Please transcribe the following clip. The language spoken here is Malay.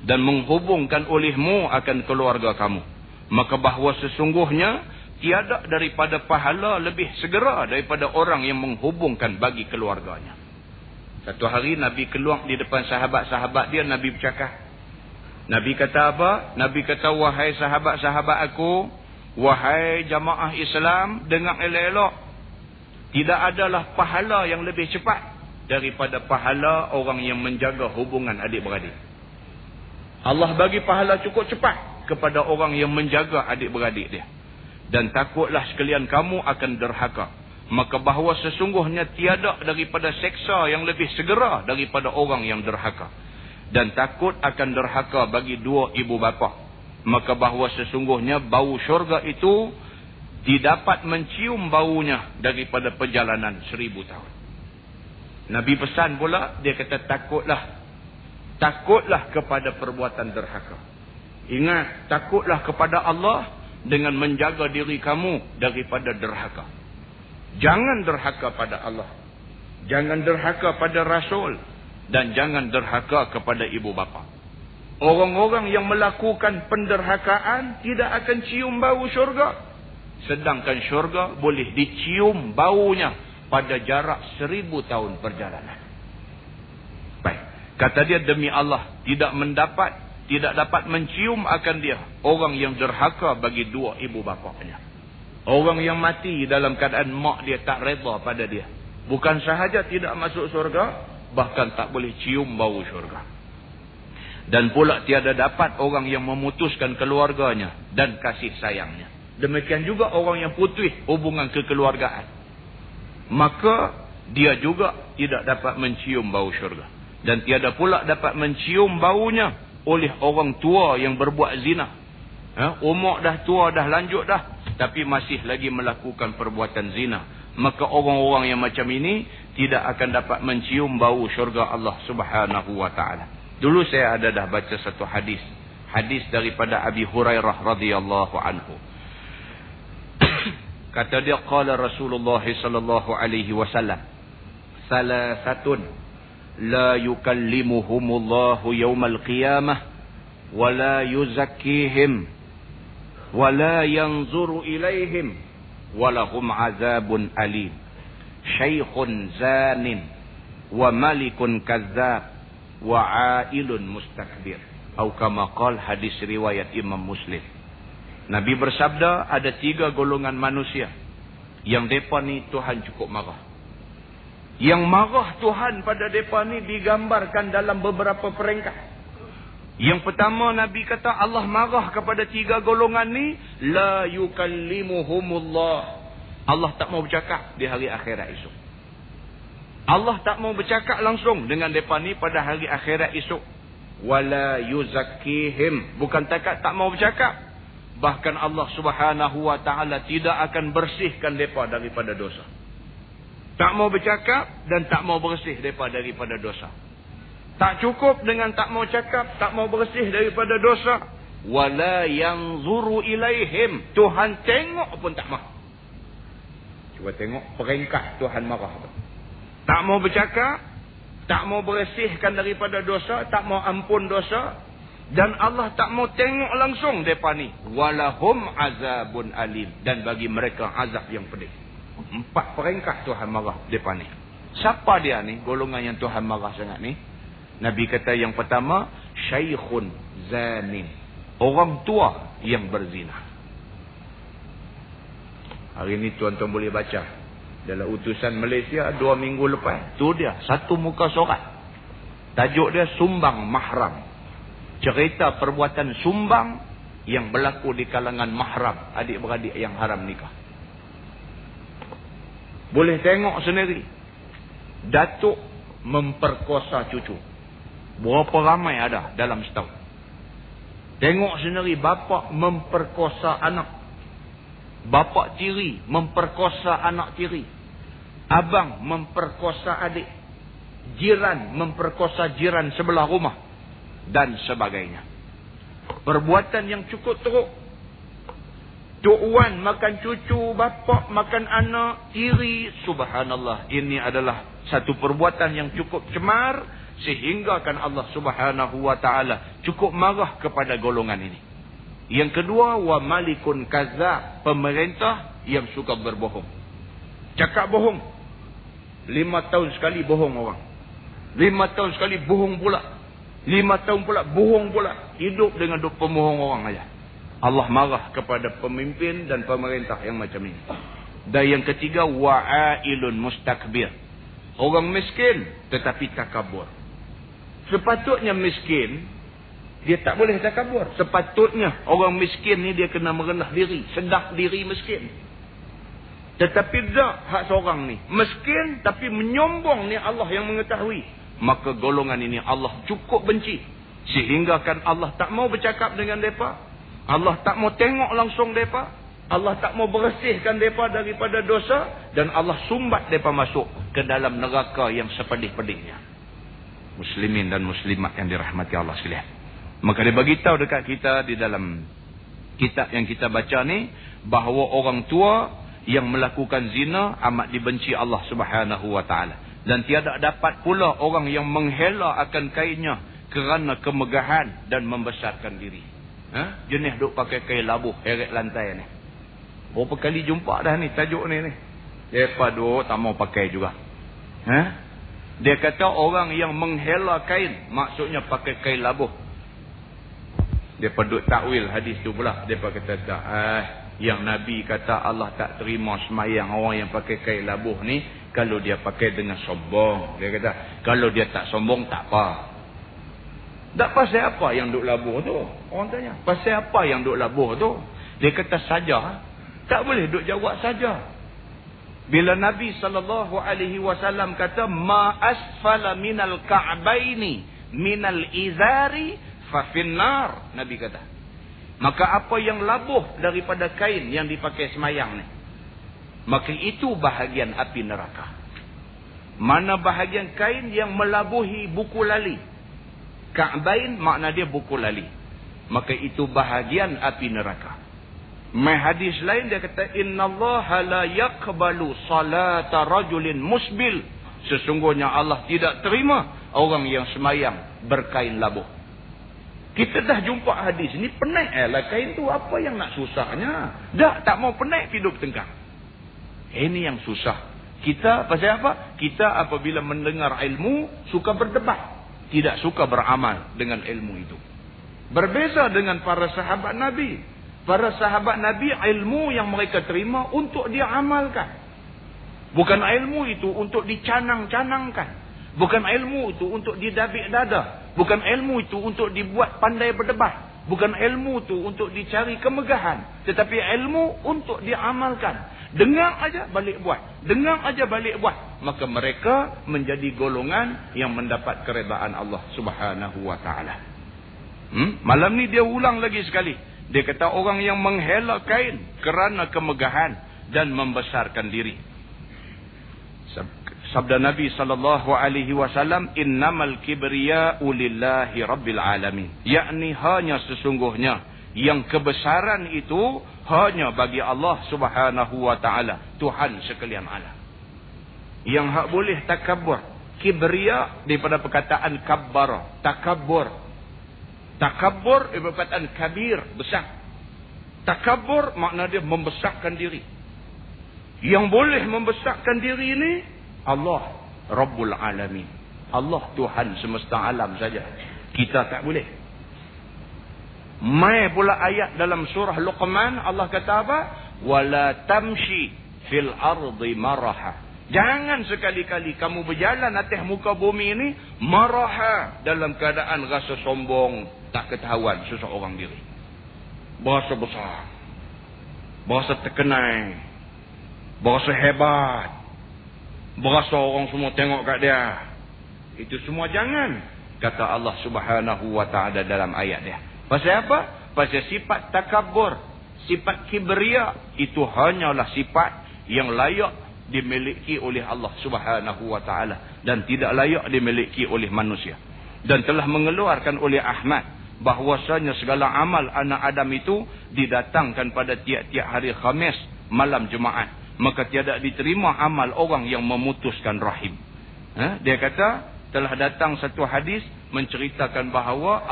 dan menghubungkan olehmu akan keluarga kamu. Maka bahawa sesungguhnya tiada daripada pahala lebih segera daripada orang yang menghubungkan bagi keluarganya. Satu hari Nabi keluar di depan sahabat-sahabat dia, Nabi bercakap. Nabi kata apa? Nabi kata, wahai sahabat-sahabat aku, wahai jamaah Islam, dengar elok-elok. Tidak adalah pahala yang lebih cepat daripada pahala orang yang menjaga hubungan adik-beradik. Allah bagi pahala cukup cepat kepada orang yang menjaga adik-beradik dia. Dan takutlah sekalian kamu akan derhaka. Maka bahawa sesungguhnya tiada daripada seksa yang lebih segera daripada orang yang derhaka. Dan takut akan derhaka bagi dua ibu bapa. Maka bahawa sesungguhnya bau syurga itu didapat mencium baunya daripada perjalanan 1000 tahun. Nabi pesan pula, dia kata takutlah kepada perbuatan derhaka. Ingat, takutlah kepada Allah dengan menjaga diri kamu daripada derhaka. Jangan derhaka pada Allah. Jangan derhaka pada Rasul. Dan jangan derhaka kepada ibu bapa. Orang-orang yang melakukan penderhakaan tidak akan cium bau syurga. Sedangkan syurga boleh dicium baunya pada jarak 1000 tahun perjalanan. Baik. Kata dia, demi Allah, tidak dapat mencium akan dia orang yang derhaka bagi dua ibu bapanya. Orang yang mati dalam keadaan mak dia tak redha pada dia. Bukan sahaja tidak masuk syurga, bahkan tak boleh cium bau syurga. Dan pula tiada dapat orang yang memutuskan keluarganya dan kasih sayangnya. Demikian juga orang yang putus hubungan kekeluargaan. Maka dia juga tidak dapat mencium bau syurga. Dan tiada pula dapat mencium baunya oleh orang tua yang berbuat zina. Umur dah tua, dah lanjut dah, tapi masih lagi melakukan perbuatan zina. Maka orang-orang yang macam ini tidak akan dapat mencium bau syurga Allah Subhanahu wa taala. Dulu saya ada dah baca satu hadis. Hadis daripada Abi Hurairah radhiyallahu anhu. Kata dia, qala Rasulullah sallallahu alaihi wasallam, salasatun la yukallimuhumullahu yawmal qiyamah wa la yuzakkihim wa la yanzuru ilaihim wa lahum azabun alim, syaikhun zanin wa malikun kazzab wa ailun mustakbir. Atau kama qala, hadis riwayat Imam Muslim. Nabi bersabda, ada 3 golongan manusia yang depa ni Tuhan cukup marah. Yang marah Tuhan pada depa ni digambarkan dalam beberapa peringkat. Yang pertama, Nabi kata Allah marah kepada 3 golongan ni, la yukallimuhumullah. Allah tak mau bercakap di hari akhirat esok. Allah tak mau bercakap langsung dengan depa ni pada hari akhirat esok. Wala yuzakkihim, bukan tak mau bercakap, bahkan Allah Subhanahu wa taala tidak akan bersihkan depa daripada dosa. Tak mau bercakap dan tak mau bersih depa daripada dosa. Tak cukup dengan tak mau cakap, tak mau bersih daripada dosa. Wala yanzuru ilaihim, Tuhan tengok pun tak mahu. Cuba tengok peringkat Tuhan marah tu. Tak mau bercakap, tak mau bersihkan daripada dosa, tak mau ampun dosa, dan Allah tak mau tengok langsung depa ni. Walahum azabun alim, dan bagi mereka azab yang pedih. 4 peringkat Tuhan marah depa ni. Siapa dia ni, golongan yang Tuhan marah sangat ni? Nabi kata yang pertama, syaikhun zanin, orang tua yang berzina. Hari ni tuan-tuan boleh baca dalam utusan Malaysia 2 minggu lepas, tu dia satu muka surat, tajuk dia Sumbang Mahram. Cerita perbuatan sumbang yang berlaku di kalangan mahram, adik-beradik yang haram nikah. Boleh tengok sendiri, datuk memperkosa cucu. Berapa ramai ada dalam setahun. Tengok sendiri, bapa memperkosa anak, bapa tiri memperkosa anak tiri, abang memperkosa adik, jiran memperkosa jiran sebelah rumah, dan sebagainya. Perbuatan yang cukup teruk. Tok Wan makan cucu, bapa makan anak tiri. Subhanallah, ini adalah satu perbuatan yang cukup cemar, sehingga kan Allah Subhanahu wa taala cukup marah kepada golongan ini. Yang kedua, wa malikun kadzab, pemerintah yang suka berbohong. Cakap bohong. 5 tahun sekali bohong orang. 5 tahun sekali bohong pula. 5 tahun pula bohong pula. Hidup dengan pembohong orang aja. Allah marah kepada pemimpin dan pemerintah yang macam ini. Dan yang ketiga, wa'ailun mustakbir. Orang miskin tetapi takabur. Sepatutnya miskin, dia tak boleh takabur. Sepatutnya orang miskin ni dia kena merendah diri, sedar diri miskin. Tetapi tak, hak seorang ni miskin tapi menyombong, ni Allah yang mengetahui. Maka golongan ini Allah cukup benci. Sehingga kan Allah tak mau bercakap dengan mereka. Allah tak mau tengok langsung mereka. Allah tak mau bersihkan mereka daripada dosa. Dan Allah sumbat mereka masuk ke dalam neraka yang sepedih-pedihnya. Muslimin dan muslimat yang dirahmati Allah sekalian. Maka dia beritahu dekat kita di dalam kitab yang kita baca ni, bahawa orang tua yang melakukan zina amat dibenci Allah Subhanahu wa taala. Dan tiada dapat pula orang yang menghela akan kainnya kerana kemegahan dan membesarkan diri. Jenis duk pakai kain labuh heret lantai ni. Berapa kali jumpa dah ni tajuk ni. Depa duk tak mau pakai juga. Dia kata orang yang menghela kain, maksudnya pakai kain labuh. Dia duk takwil hadis tu pula. Dia kata tak, yang Nabi kata Allah tak terima semayang orang yang pakai kain labuh ni kalau dia pakai dengan sombong. Dia kata kalau dia tak sombong tak apa. Tak pasal apa yang duk labuh tu? Orang tanya, pasal apa yang duk labuh tu? Dia kata saja. Tak boleh duk jawab saja. Bila Nabi SAW kata ma asfala minal ka'baini minal izari fa finnar, Nabi kata, maka apa yang labuh daripada kain yang dipakai semayang ni, maka itu bahagian api neraka. Mana bahagian kain yang melabuhi buku lali, Ka'bain makna dia buku lali, maka itu bahagian api neraka. Mai hadis lain dia kata innallaha la yaqbalu salata rajulin musbil, sesungguhnya Allah tidak terima orang yang semayang berkain labuh. Kita dah jumpa hadis ni, penaik lah kain tu, apa yang nak susahnya? Dah tak mau penaik hidup tengkang. Ini yang susah. Kita pasal apa? Kita apabila mendengar ilmu suka berdebat, tidak suka beramal dengan ilmu itu. Berbeza dengan para sahabat Nabi. Para sahabat Nabi, ilmu yang mereka terima untuk diamalkan. Bukan ilmu itu untuk dicanang-canangkan. Bukan ilmu itu untuk didabik dada. Bukan ilmu itu untuk dibuat pandai berdebat. Bukan ilmu itu untuk dicari kemegahan. Tetapi ilmu untuk diamalkan. Dengar aja balik buat. Dengar aja balik buat. Maka mereka menjadi golongan yang mendapat keredaan Allah Subhanahu wa ta'ala. Malam ni dia ulang lagi sekali. Dia kata orang yang menghela kain kerana kemegahan dan membesarkan diri. Sabda Nabi SAW, innamal kibriya'u lillahi rabbil alamin. Yakni hanya sesungguhnya yang kebesaran itu hanya bagi Allah Subhanahu wa ta'ala, Tuhan sekalian alam. Yang hak boleh takabur. Kibriya daripada perkataan kabbara, takabur. Takabur daripada perkataan kabir, besar. Takabur makna dia membesarkan diri. Yang boleh membesarkan diri ini Allah Rabbul Alamin. Allah Tuhan semesta alam saja. Kita tak boleh. Mai pula ayat dalam surah Luqman, Allah kata apa? Wala tamshi fil ardi maraha. Jangan sekali-kali kamu berjalan atas muka bumi ini maraha, dalam keadaan rasa sombong, tak ketahuan seseorang diri. Berasa besar, berasa terkenal, berasa hebat, berasa orang semua tengok kat dia. Itu semua jangan, kata Allah Subhanahu wa ta'ala dalam ayat dia. Pasal apa? Pasal sifat takabur, sifat kibriya, itu hanyalah sifat yang layak dimiliki oleh Allah Subhanahu wa ta'ala dan tidak layak dimiliki oleh manusia. Dan telah mengeluarkan oleh Ahmad bahwasanya segala amal anak Adam itu didatangkan pada tiap-tiap hari Khamis malam Jumaat, maka tiada diterima amal orang yang memutuskan rahim. Dia kata telah datang satu hadis menceritakan bahawa